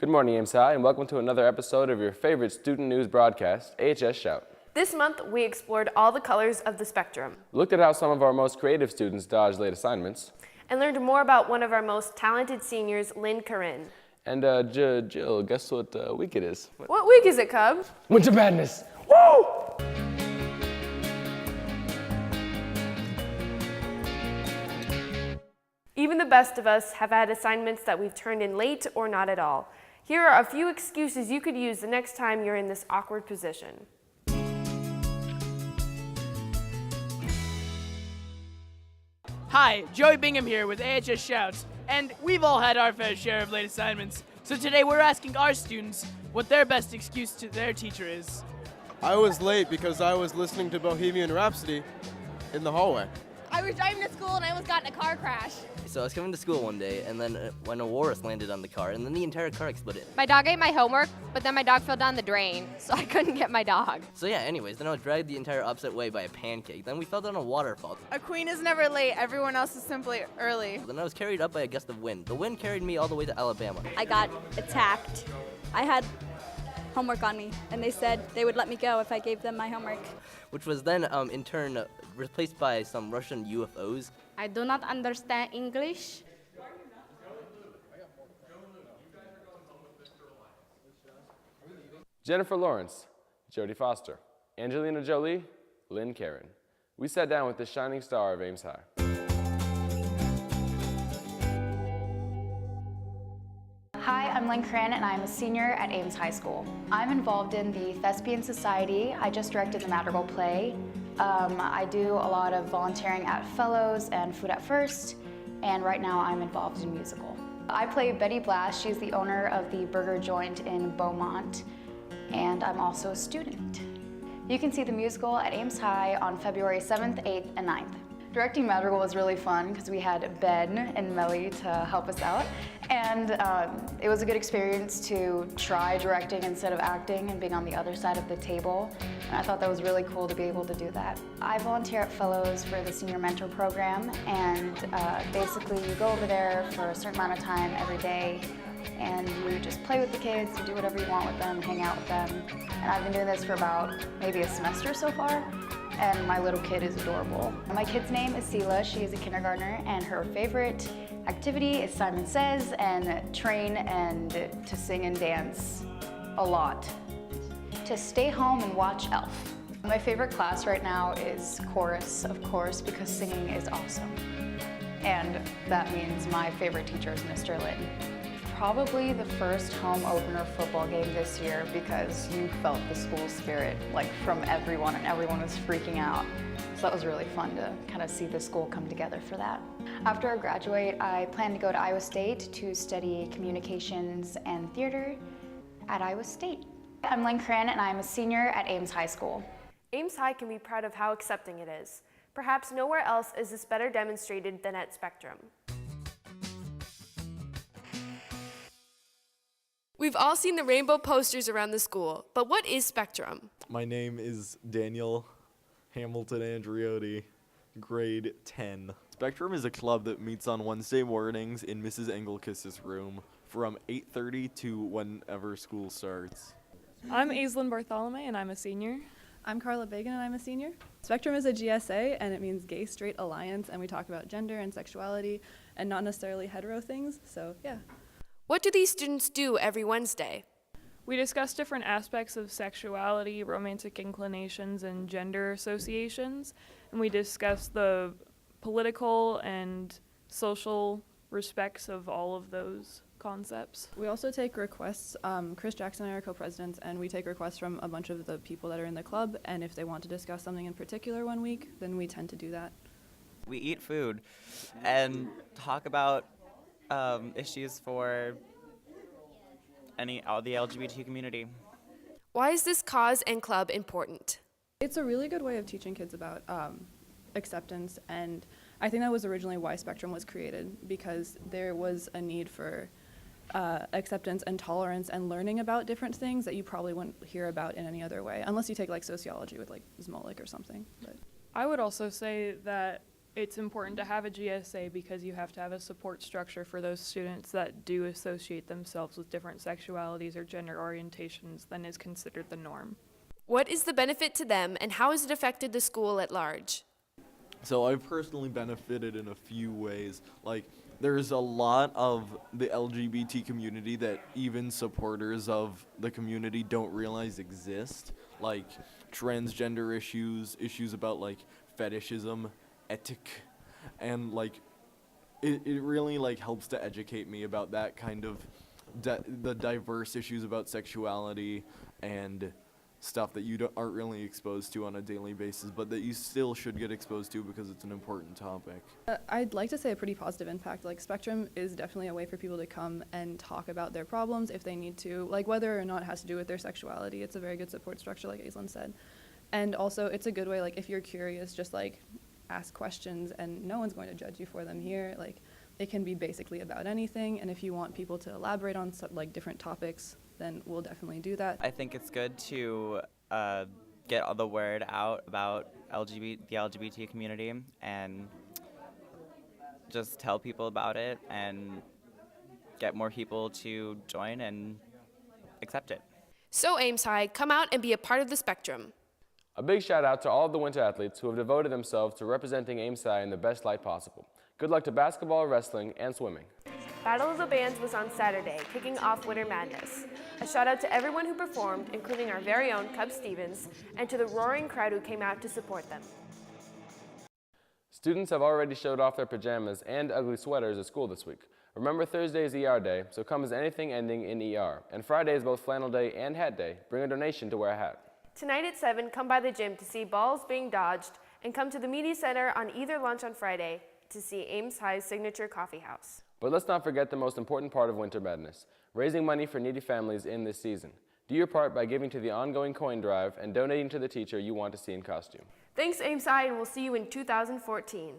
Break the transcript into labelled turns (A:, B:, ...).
A: Good morning, Ames High, and welcome to another episode of your favorite student news broadcast, AHS Shout.
B: This month, we explored all the colors of the spectrum.
A: Looked at how some of our most creative students dodged late assignments.
B: And learned more about one of our most talented seniors, Lynn Corinne.
A: And Jill, guess what week it is?
B: What week is it, Cub?
A: Winter Madness! Woo!
B: Even the best of us have had assignments that we've turned in late or not at all. Here are a few excuses you could use the next time you're in this awkward position.
C: Hi, Joey Bingham here with AHS Shouts, and we've all had our fair share of late assignments. So today we're asking our students what their best excuse to their teacher is.
D: I was late because I was listening to Bohemian Rhapsody in the hallway.
E: I was driving to school and I almost got in a car crash.
F: So I was coming to school one day, and then when a walrus landed on the car, and then the entire car exploded.
E: My dog ate my homework, but then my dog fell down the drain, so I couldn't get my dog.
F: So yeah, anyways, then I was dragged the entire opposite way by a pancake. Then we fell down a waterfall.
G: A queen is never late. Everyone else is simply early.
F: Then I was carried up by a gust of wind. The wind carried me all the way to Alabama.
H: I got attacked. I had homework on me, and they said they would let me go if I gave them my homework.
F: Which was then, in turn, replaced by some Russian UFOs.
I: I do not understand English.
A: Jennifer Lawrence, Jodie Foster, Angelina Jolie, Lynn Karen. We sat down with the shining star of Ames High.
J: Hi, I'm Lynn Corinne, and I'm a senior at Ames High School. I'm involved in the Thespian Society. I just directed the Madrigal play. I do a lot of volunteering at Fellows and Food at First, and right now I'm involved in musical. I play Betty Blass. She's the owner of the burger joint in Beaumont, and I'm also a student. You can see the musical at Ames High on February 7th, 8th, and 9th. Directing Madrigal was really fun because we had Ben and Melly to help us out, and it was a good experience to try directing instead of acting and being on the other side of the table, and I thought that was really cool to be able to do that. I volunteer at Fellows for the Senior Mentor Program, and basically you go over there for a certain amount of time every day, and you just play with the kids, you do whatever you want with them, hang out with them, and I've been doing this for about maybe a semester so far. And my little kid is adorable. My kid's name is Sela. She is a kindergartner, and her favorite activity is Simon Says and train and to sing and dance a lot. To stay home and watch Elf. My favorite class right now is chorus, of course, because singing is awesome. And that means my favorite teacher is Mr. Lin. Probably the first home opener football game this year because you felt the school spirit from everyone, and everyone was freaking out. So that was really fun to kind of see the school come together for that. After I graduate, I plan to go to Iowa State to study communications and theater at Iowa State. I'm Lynn Corinne, and I'm a senior at Ames High School.
B: Ames High can be proud of how accepting it is. Perhaps nowhere else is this better demonstrated than at Spectrum. We've all seen the rainbow posters around the school, but what is Spectrum?
K: My name is Daniel Hamilton Andriotti, grade 10. Spectrum is a club that meets on Wednesday mornings in Mrs. Engelkiss's room from 8:30 to whenever school starts.
L: I'm Aislinn Bartholomew, and I'm a senior.
M: I'm Carla Bagan, and I'm a senior. Spectrum is a GSA, and it means Gay Straight Alliance, and we talk about gender and sexuality and not necessarily hetero things, so yeah.
B: What do these students do every Wednesday?
L: We discuss different aspects of sexuality, romantic inclinations, and gender associations, and we discuss the political and social respects of all of those concepts.
M: We also take requests. Chris Jackson and I are co-presidents, and we take requests from a bunch of the people that are in the club, and if they want to discuss something in particular one week, then we tend to do that.
N: We eat food and talk about issues for the LGBT community.
B: Why is this cause and club important?
M: It's a really good way of teaching kids about acceptance, and I think that was originally why Spectrum was created, because there was a need for acceptance and tolerance and learning about different things that you probably wouldn't hear about in any other way, unless you take sociology with Zmolik or something. But
L: I would also say that it's important to have a GSA because you have to have a support structure for those students that do associate themselves with different sexualities or gender orientations than is considered the norm.
B: What is the benefit to them, and how has it affected the school at large?
K: So I've personally benefited in a few ways. Like, there's a lot of the LGBT community that even supporters of the community don't realize exist. Like, transgender issues about, like, fetishism, ethic, and, like, it really, like, helps to educate me about that kind of, the diverse issues about sexuality and stuff that you aren't really exposed to on a daily basis, but that you still should get exposed to because it's an important topic.
M: I'd like to say a pretty positive impact. Like, Spectrum is definitely a way for people to come and talk about their problems if they need to, like whether or not it has to do with their sexuality. It's a very good support structure, like Aislinn said. And also, it's a good way, like, if you're curious, just like ask questions, and no one's going to judge you for them here. Like, it can be basically about anything, and if you want people to elaborate on like different topics, then we'll definitely do that.
N: I think it's good to get all the word out about the LGBT community and just tell people about it and get more people to join and accept it.
B: So Ames High, come out and be a part of the Spectrum.
A: A big shout out to all of the winter athletes who have devoted themselves to representing Ames High in the best light possible. Good luck to basketball, wrestling, and swimming.
B: Battle of the Bands was on Saturday, kicking off Winter Madness. A shout out to everyone who performed, including our very own Cub Stevens, and to the roaring crowd who came out to support them.
A: Students have already showed off their pajamas and ugly sweaters at school this week. Remember, Thursday is ER Day, so come as anything ending in ER. And Friday is both Flannel Day and Hat Day. Bring a donation to wear a hat.
B: Tonight at 7, come by the gym to see balls being dodged, and come to the Media Center on either lunch on Friday to see Ames High's signature coffee house.
A: But let's not forget the most important part of Winter Madness, raising money for needy families in this season. Do your part by giving to the ongoing coin drive and donating to the teacher you want to see in costume.
B: Thanks, Ames High, and we'll see you in 2014.